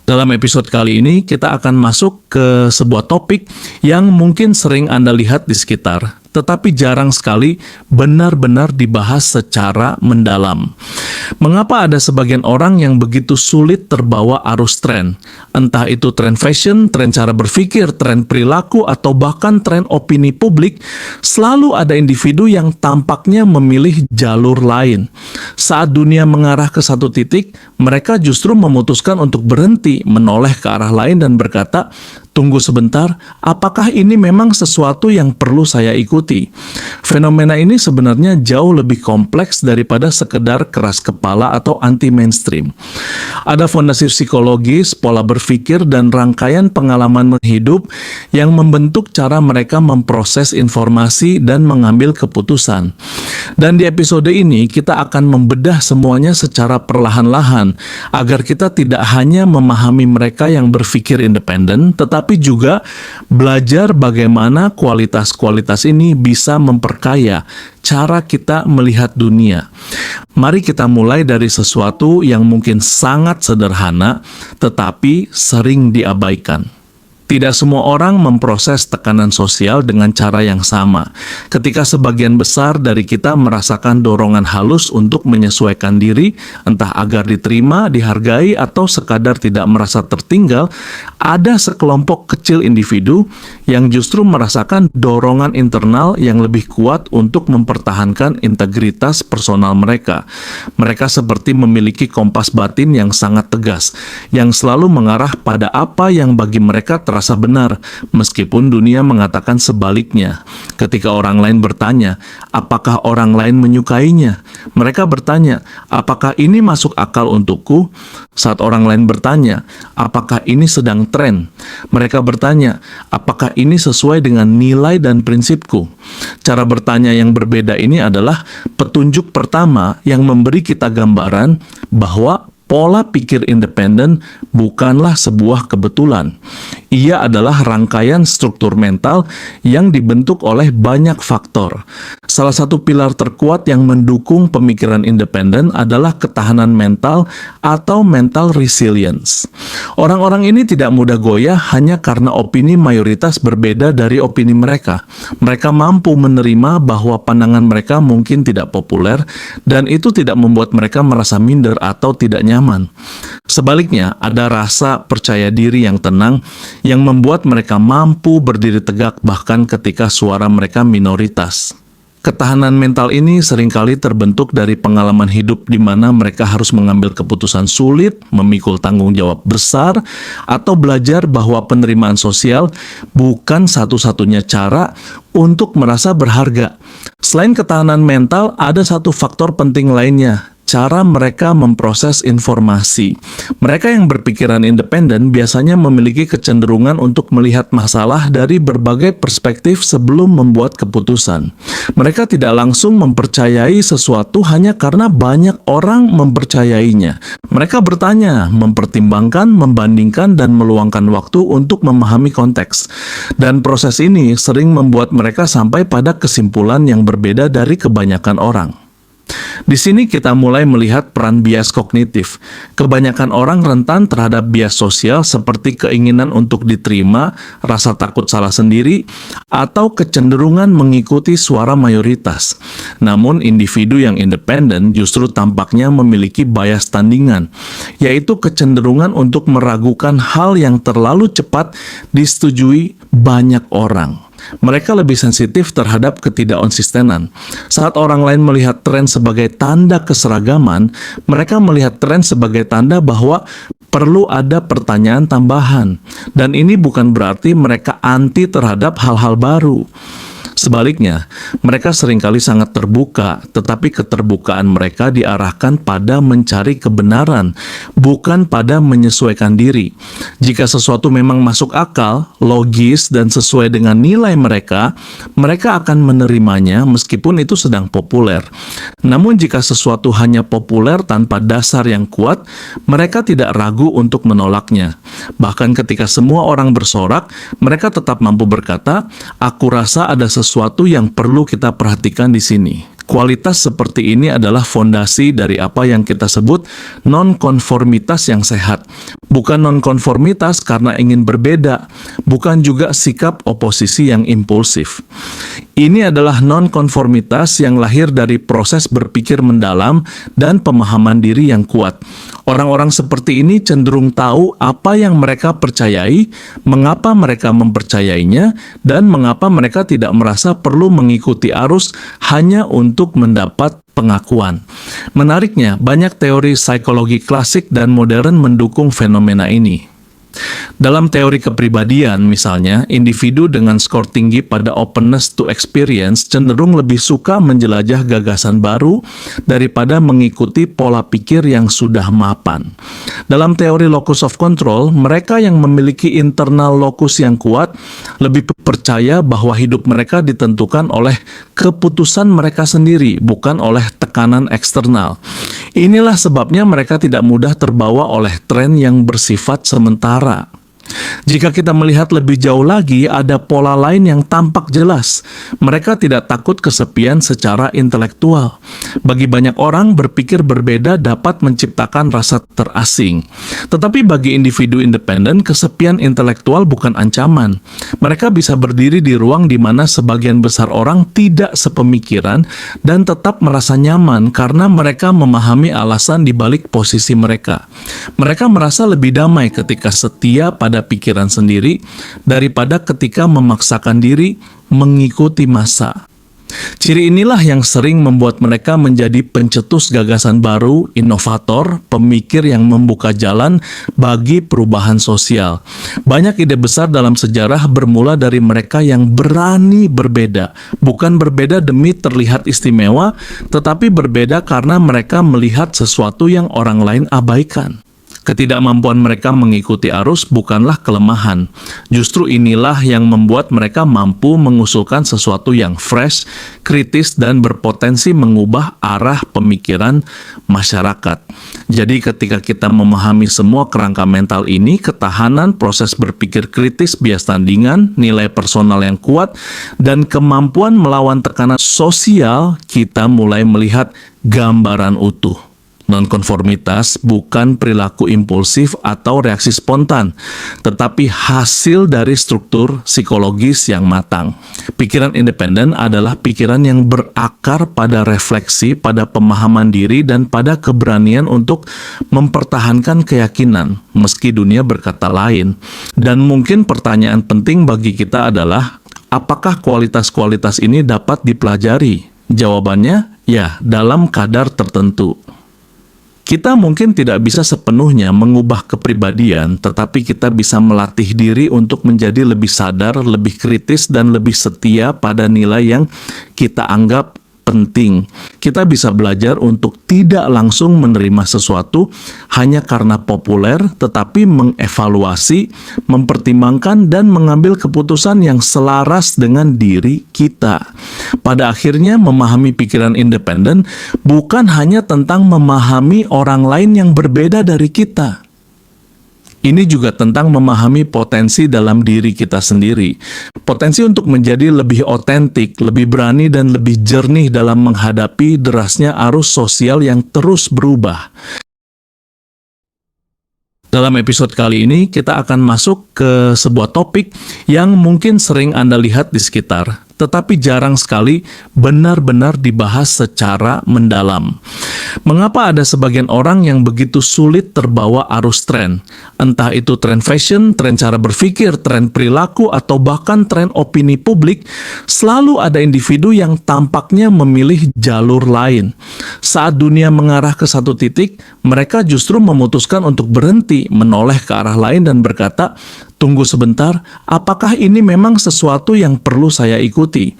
Dalam episode kali ini, kita akan masuk ke sebuah topik yang mungkin sering Anda lihat di sekitar, tetapi jarang sekali benar-benar dibahas secara mendalam. Mengapa ada sebagian orang yang begitu sulit terbawa arus tren? Entah itu tren fashion, tren cara berpikir, tren perilaku, atau bahkan tren opini publik, selalu ada individu yang tampaknya memilih jalur lain. Saat dunia mengarah ke satu titik, mereka justru memutuskan untuk berhenti, menoleh ke arah lain dan berkata, "Tunggu sebentar, apakah ini memang sesuatu yang perlu saya ikuti?" Fenomena ini sebenarnya jauh lebih kompleks daripada sekedar keras kepala atau anti-mainstream. Ada fondasi psikologis, pola berpikir, dan rangkaian pengalaman hidup yang membentuk cara mereka memproses informasi dan mengambil keputusan. Dan di episode ini, kita akan membedah semuanya secara perlahan-lahan, agar kita tidak hanya memahami mereka yang berpikir independen, tetapi juga belajar bagaimana kualitas-kualitas ini bisa memperkaya cara kita melihat dunia. Mari kita mulai dari sesuatu yang mungkin sangat sederhana, tetapi sering diabaikan. Tidak semua orang memproses tekanan sosial dengan cara yang sama. Ketika sebagian besar dari kita merasakan dorongan halus untuk menyesuaikan diri, entah agar diterima, dihargai, atau sekadar tidak merasa tertinggal, ada sekelompok kecil individu yang justru merasakan dorongan internal yang lebih kuat untuk mempertahankan integritas personal mereka. Mereka seperti memiliki kompas batin yang sangat tegas, yang selalu mengarah pada apa yang bagi mereka terasa benar, meskipun dunia mengatakan sebaliknya. Ketika orang lain bertanya, apakah orang lain menyukainya? Mereka bertanya, apakah ini masuk akal untukku? Saat orang lain bertanya, apakah ini sedang tren? Mereka bertanya, apakah ini sesuai dengan nilai dan prinsipku? Cara bertanya yang berbeda ini adalah petunjuk pertama yang memberi kita gambaran bahwa pola pikir independen bukanlah sebuah kebetulan. Ia adalah rangkaian struktur mental yang dibentuk oleh banyak faktor. Salah satu pilar terkuat yang mendukung pemikiran independen adalah ketahanan mental atau mental resilience. Orang-orang ini tidak mudah goyah hanya karena opini mayoritas berbeda dari opini mereka. Mereka mampu menerima bahwa pandangan mereka mungkin tidak populer, dan itu tidak membuat mereka merasa minder atau tidak nyaman. Sebaliknya, ada rasa percaya diri yang tenang yang membuat mereka mampu berdiri tegak bahkan ketika suara mereka minoritas. Ketahanan mental ini seringkali terbentuk dari pengalaman hidup di mana mereka harus mengambil keputusan sulit, memikul tanggung jawab besar, atau belajar bahwa penerimaan sosial bukan satu-satunya cara untuk merasa berharga. Selain ketahanan mental, ada satu faktor penting lainnya, cara mereka memproses informasi. Mereka yang berpikiran independen biasanya memiliki kecenderungan untuk melihat masalah dari berbagai perspektif sebelum membuat keputusan. Mereka tidak langsung mempercayai sesuatu hanya karena banyak orang mempercayainya. Mereka bertanya, mempertimbangkan, membandingkan, dan meluangkan waktu untuk memahami konteks. Dan proses ini sering membuat mereka sampai pada kesimpulan yang berbeda dari kebanyakan orang. Di sini kita mulai melihat peran bias kognitif. Kebanyakan orang rentan terhadap bias sosial seperti keinginan untuk diterima, rasa takut salah sendiri, atau kecenderungan mengikuti suara mayoritas. Namun individu yang independen justru tampaknya memiliki bias tandingan, yaitu kecenderungan untuk meragukan hal yang terlalu cepat disetujui banyak orang. Mereka lebih sensitif terhadap ketidakkonsistenan. Saat orang lain melihat tren sebagai tanda keseragaman, mereka melihat tren sebagai tanda bahwa perlu ada pertanyaan tambahan. Dan ini bukan berarti mereka anti terhadap hal-hal baru. Sebaliknya, mereka seringkali sangat terbuka, tetapi keterbukaan mereka diarahkan pada mencari kebenaran, bukan pada menyesuaikan diri. Jika sesuatu memang masuk akal, logis, dan sesuai dengan nilai mereka, mereka akan menerimanya meskipun itu sedang populer. Namun jika sesuatu hanya populer tanpa dasar yang kuat, mereka tidak ragu untuk menolaknya. Bahkan ketika semua orang bersorak, mereka tetap mampu berkata, "Aku rasa ada sesuatu yang perlu kita perhatikan di sini." Kualitas seperti ini adalah fondasi dari apa yang kita sebut nonkonformitas yang sehat. Bukan nonkonformitas karena ingin berbeda, bukan juga sikap oposisi yang impulsif. Ini adalah nonkonformitas yang lahir dari proses berpikir mendalam dan pemahaman diri yang kuat. Orang-orang seperti ini cenderung tahu apa yang mereka percayai, mengapa mereka mempercayainya, dan mengapa mereka tidak merasa perlu mengikuti arus hanya untuk mendapat pengakuan. Menariknya, banyak teori psikologi klasik dan modern mendukung fenomena ini. Dalam teori kepribadian, misalnya, individu dengan skor tinggi pada openness to experience cenderung lebih suka menjelajah gagasan baru daripada mengikuti pola pikir yang sudah mapan. Dalam teori locus of control, mereka yang memiliki internal locus yang kuat lebih percaya bahwa hidup mereka ditentukan oleh keputusan mereka sendiri, bukan oleh tekanan eksternal. Inilah sebabnya mereka tidak mudah terbawa oleh tren yang bersifat sementara. Jika kita melihat lebih jauh lagi, ada pola lain yang tampak jelas. Mereka tidak takut kesepian secara intelektual. Bagi banyak orang, berpikir berbeda dapat menciptakan rasa terasing. Tetapi bagi individu independen, kesepian intelektual bukan ancaman. Mereka bisa berdiri di ruang di mana sebagian besar orang tidak sepemikiran dan tetap merasa nyaman karena mereka memahami alasan di balik posisi mereka. Mereka merasa lebih damai ketika setia pada pikiran sendiri daripada ketika memaksakan diri mengikuti massa. Ciri inilah yang sering membuat mereka menjadi pencetus gagasan baru, inovator, pemikir yang membuka jalan bagi perubahan sosial. Banyak ide besar dalam sejarah bermula dari mereka yang berani berbeda, bukan berbeda demi terlihat istimewa, tetapi berbeda karena mereka melihat sesuatu yang orang lain abaikan. Ketidakmampuan mereka mengikuti arus bukanlah kelemahan. Justru inilah yang membuat mereka mampu mengusulkan sesuatu yang fresh, kritis, dan berpotensi mengubah arah pemikiran masyarakat. Jadi ketika kita memahami semua kerangka mental ini, ketahanan, proses berpikir kritis, bias tandingan, nilai personal yang kuat, dan kemampuan melawan tekanan sosial, kita mulai melihat gambaran utuh. Nonkonformitas bukan perilaku impulsif atau reaksi spontan, tetapi hasil dari struktur psikologis yang matang. Pikiran independen adalah pikiran yang berakar pada refleksi, pada pemahaman diri, dan pada keberanian untuk mempertahankan keyakinan, meski dunia berkata lain. Dan mungkin pertanyaan penting bagi kita adalah, apakah kualitas-kualitas ini dapat dipelajari? Jawabannya, ya, dalam kadar tertentu. Kita mungkin tidak bisa sepenuhnya mengubah kepribadian, tetapi kita bisa melatih diri untuk menjadi lebih sadar, lebih kritis, dan lebih setia pada nilai yang kita anggap penting. Kita bisa belajar untuk tidak langsung menerima sesuatu hanya karena populer, tetapi mengevaluasi, mempertimbangkan, dan mengambil keputusan yang selaras dengan diri kita. Pada akhirnya, memahami pikiran independen bukan hanya tentang memahami orang lain yang berbeda dari kita. Ini juga tentang memahami potensi dalam diri kita sendiri. Potensi untuk menjadi lebih otentik, lebih berani, dan lebih jernih dalam menghadapi derasnya arus sosial yang terus berubah. Dalam episode kali ini, kita akan masuk ke sebuah topik yang mungkin sering Anda lihat di sekitar, tetapi jarang sekali benar-benar dibahas secara mendalam. Mengapa ada sebagian orang yang begitu sulit terbawa arus tren? Entah itu tren fashion, tren cara berpikir, tren perilaku, atau bahkan tren opini publik, selalu ada individu yang tampaknya memilih jalur lain. Saat dunia mengarah ke satu titik, mereka justru memutuskan untuk berhenti, menoleh ke arah lain dan berkata, "Tunggu sebentar, apakah ini memang sesuatu yang perlu saya ikuti?"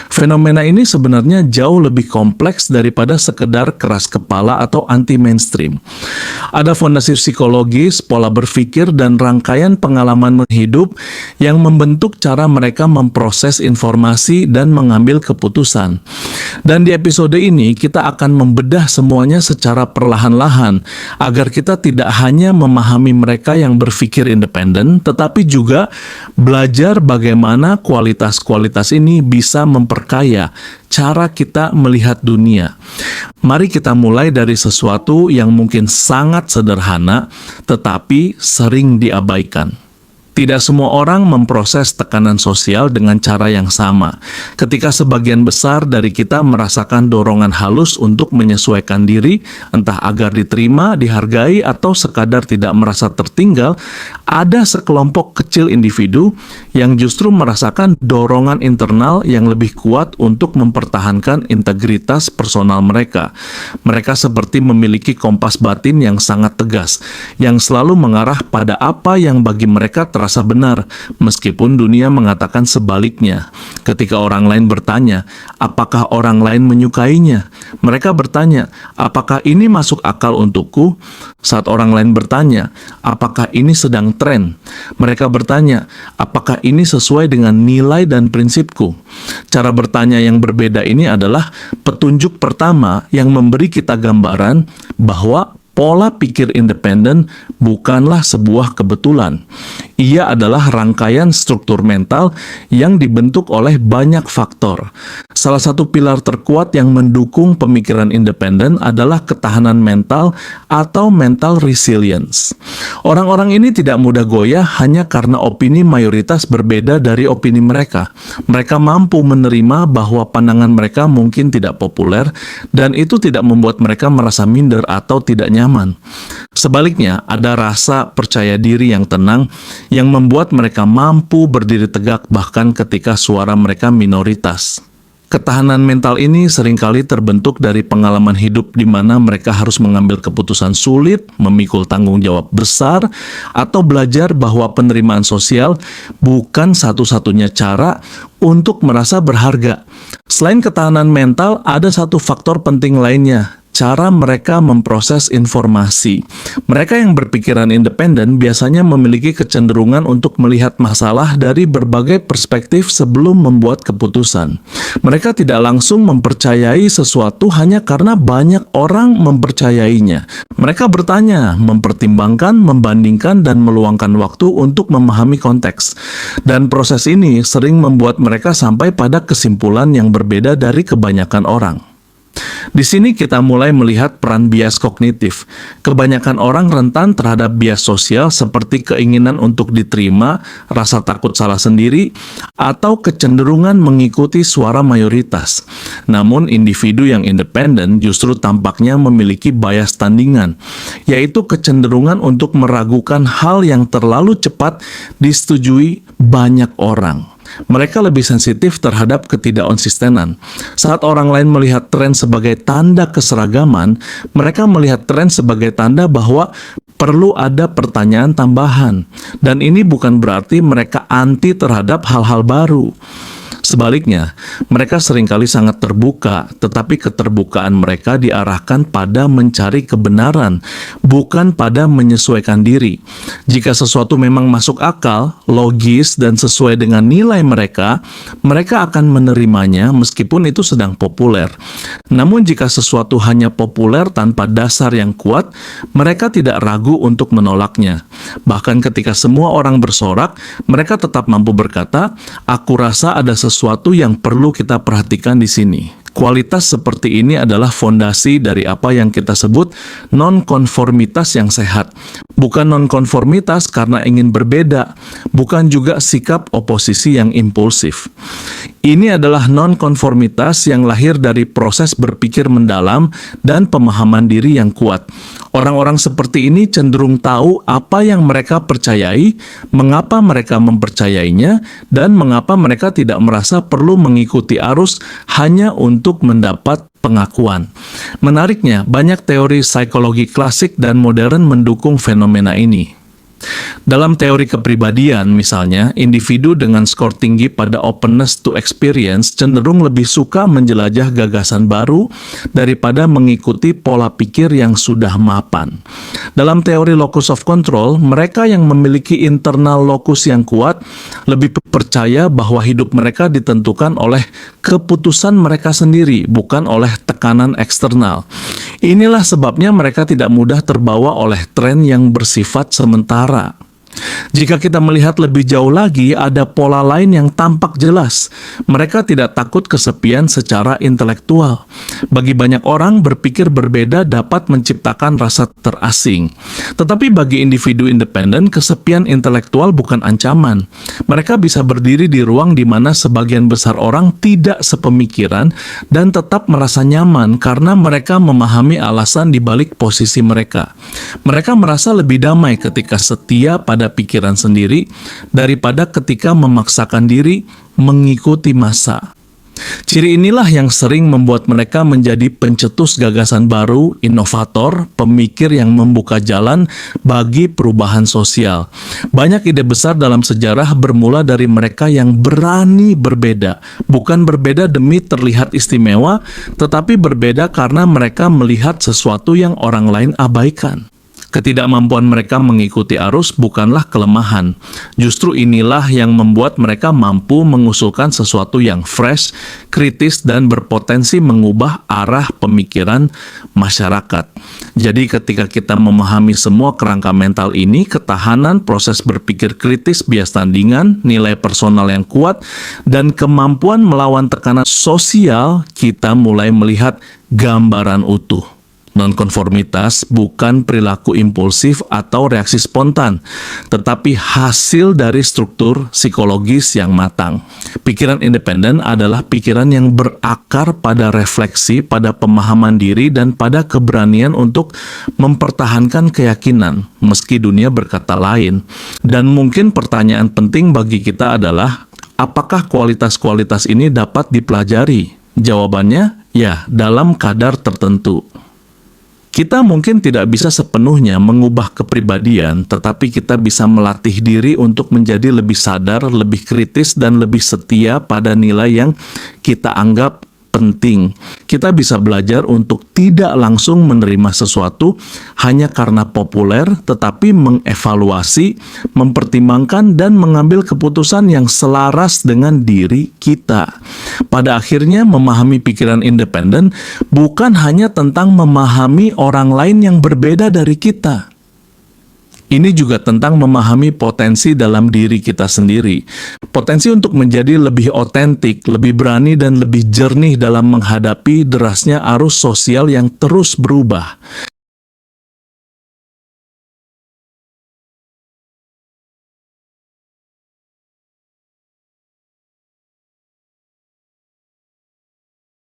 Fenomena ini sebenarnya jauh lebih kompleks daripada sekedar keras kepala atau anti-mainstream. Ada fondasi psikologis, pola berpikir, dan rangkaian pengalaman hidup yang membentuk cara mereka memproses informasi dan mengambil keputusan. Dan di episode ini, kita akan membedah semuanya secara perlahan-lahan, agar kita tidak hanya memahami mereka yang berpikir independen, tetapi tetapi juga belajar bagaimana kualitas-kualitas ini bisa memperkaya cara kita melihat dunia. Mari kita mulai dari sesuatu yang mungkin sangat sederhana, tetapi sering diabaikan. Tidak semua orang memproses tekanan sosial dengan cara yang sama. Ketika sebagian besar dari kita merasakan dorongan halus untuk menyesuaikan diri, entah agar diterima, dihargai, atau sekadar tidak merasa tertinggal, ada sekelompok kecil individu yang justru merasakan dorongan internal yang lebih kuat untuk mempertahankan integritas personal mereka. Mereka seperti memiliki kompas batin yang sangat tegas, yang selalu mengarah pada apa yang bagi mereka terasa benar, meskipun dunia mengatakan sebaliknya. Ketika orang lain bertanya, apakah orang lain menyukainya? Mereka bertanya, apakah ini masuk akal untukku? Saat orang lain bertanya, apakah ini sedang tren? Mereka bertanya, apakah ini sesuai dengan nilai dan prinsipku? Cara bertanya yang berbeda ini adalah petunjuk pertama yang memberi kita gambaran bahwa pola pikir independen bukanlah sebuah kebetulan. Ia adalah rangkaian struktur mental yang dibentuk oleh banyak faktor. Salah satu pilar terkuat yang mendukung pemikiran independen adalah ketahanan mental atau mental resilience. Orang-orang ini tidak mudah goyah hanya karena opini mayoritas berbeda dari opini mereka. Mereka mampu menerima bahwa pandangan mereka mungkin tidak populer, dan itu tidak membuat mereka merasa minder atau tidak nyaman. Sebaliknya, ada rasa percaya diri yang tenang yang membuat mereka mampu berdiri tegak bahkan ketika suara mereka minoritas. Ketahanan mental ini seringkali terbentuk dari pengalaman hidup di mana mereka harus mengambil keputusan sulit, memikul tanggung jawab besar, atau belajar bahwa penerimaan sosial bukan satu-satunya cara untuk merasa berharga. Selain ketahanan mental, ada satu faktor penting lainnya, cara mereka memproses informasi. Mereka yang berpikiran independen biasanya memiliki kecenderungan untuk melihat masalah dari berbagai perspektif sebelum membuat keputusan. Mereka tidak langsung mempercayai sesuatu hanya karena banyak orang mempercayainya. Mereka bertanya, mempertimbangkan, membandingkan, dan meluangkan waktu untuk memahami konteks. Dan proses ini sering membuat mereka sampai pada kesimpulan yang berbeda dari kebanyakan orang. Di sini kita mulai melihat peran bias kognitif. Kebanyakan orang rentan terhadap bias sosial seperti keinginan untuk diterima, rasa takut salah sendiri, atau kecenderungan mengikuti suara mayoritas. Namun individu yang independen justru tampaknya memiliki bias tandingan, yaitu kecenderungan untuk meragukan hal yang terlalu cepat disetujui banyak orang. Mereka lebih sensitif terhadap ketidakkonsistenan. Saat orang lain melihat tren sebagai tanda keseragaman, mereka melihat tren sebagai tanda bahwa perlu ada pertanyaan tambahan. Dan ini bukan berarti mereka anti terhadap hal-hal baru. Sebaliknya, mereka seringkali sangat terbuka, tetapi keterbukaan mereka diarahkan pada mencari kebenaran, bukan pada menyesuaikan diri. Jika sesuatu memang masuk akal, logis, dan sesuai dengan nilai mereka, mereka akan menerimanya meskipun itu sedang populer. Namun jika sesuatu hanya populer tanpa dasar yang kuat, mereka tidak ragu untuk menolaknya. Bahkan ketika semua orang bersorak, mereka tetap mampu berkata, "Aku rasa ada sesuatu yang perlu kita perhatikan di sini." Kualitas seperti ini adalah fondasi dari apa yang kita sebut nonkonformitas yang sehat. Bukan nonkonformitas karena ingin berbeda, bukan juga sikap oposisi yang impulsif. Ini adalah nonkonformitas yang lahir dari proses berpikir mendalam dan pemahaman diri yang kuat. Orang-orang seperti ini cenderung tahu apa yang mereka percayai, mengapa mereka mempercayainya, dan mengapa mereka tidak merasa perlu mengikuti arus hanya untuk mendapat pengakuan. Menariknya, banyak teori psikologi klasik dan modern mendukung fenomena ini. Dalam teori kepribadian misalnya, individu dengan skor tinggi pada openness to experience cenderung lebih suka menjelajah gagasan baru daripada mengikuti pola pikir yang sudah mapan. Dalam teori locus of control, mereka yang memiliki internal locus yang kuat lebih percaya bahwa hidup mereka ditentukan oleh keputusan mereka sendiri, bukan oleh tekanan eksternal. Inilah sebabnya mereka tidak mudah terbawa oleh tren yang bersifat sementara. Jika kita melihat lebih jauh lagi, ada pola lain yang tampak jelas. Mereka tidak takut kesepian secara intelektual. Bagi banyak orang, berpikir berbeda dapat menciptakan rasa terasing. Tetapi bagi individu independen, kesepian intelektual bukan ancaman. Mereka bisa berdiri di ruang di mana sebagian besar orang tidak sepemikiran dan tetap merasa nyaman karena mereka memahami alasan di balik posisi mereka. Mereka merasa lebih damai ketika setia pada pikiran sendiri daripada ketika memaksakan diri mengikuti massa. Ciri inilah yang sering membuat mereka menjadi pencetus gagasan baru, inovator, pemikir yang membuka jalan bagi perubahan sosial. Banyak ide besar dalam sejarah bermula dari mereka yang berani berbeda. Bukan berbeda demi terlihat istimewa, tetapi berbeda karena mereka melihat sesuatu yang orang lain abaikan. Ketidakmampuan mereka mengikuti arus bukanlah kelemahan. Justru inilah yang membuat mereka mampu mengusulkan sesuatu yang fresh, kritis, dan berpotensi mengubah arah pemikiran masyarakat. Jadi ketika kita memahami semua kerangka mental ini, ketahanan, proses berpikir kritis, bias tandingan, nilai personal yang kuat, dan kemampuan melawan tekanan sosial, kita mulai melihat gambaran utuh. Nonkonformitas bukan perilaku impulsif atau reaksi spontan, tetapi hasil dari struktur psikologis yang matang. Pikiran independen adalah pikiran yang berakar pada refleksi, pada pemahaman diri, dan pada keberanian untuk mempertahankan keyakinan, meski dunia berkata lain. Dan mungkin pertanyaan penting bagi kita adalah, apakah kualitas-kualitas ini dapat dipelajari? Jawabannya, ya, dalam kadar tertentu. Kita mungkin tidak bisa sepenuhnya mengubah kepribadian, tetapi kita bisa melatih diri untuk menjadi lebih sadar, lebih kritis, dan lebih setia pada nilai yang kita anggap penting. Kita bisa belajar untuk tidak langsung menerima sesuatu hanya karena populer, tetapi mengevaluasi, mempertimbangkan, dan mengambil keputusan yang selaras dengan diri kita. Pada akhirnya, memahami pikiran independen bukan hanya tentang memahami orang lain yang berbeda dari kita. Ini juga tentang memahami potensi dalam diri kita sendiri. Potensi untuk menjadi lebih otentik, lebih berani, dan lebih jernih dalam menghadapi derasnya arus sosial yang terus berubah.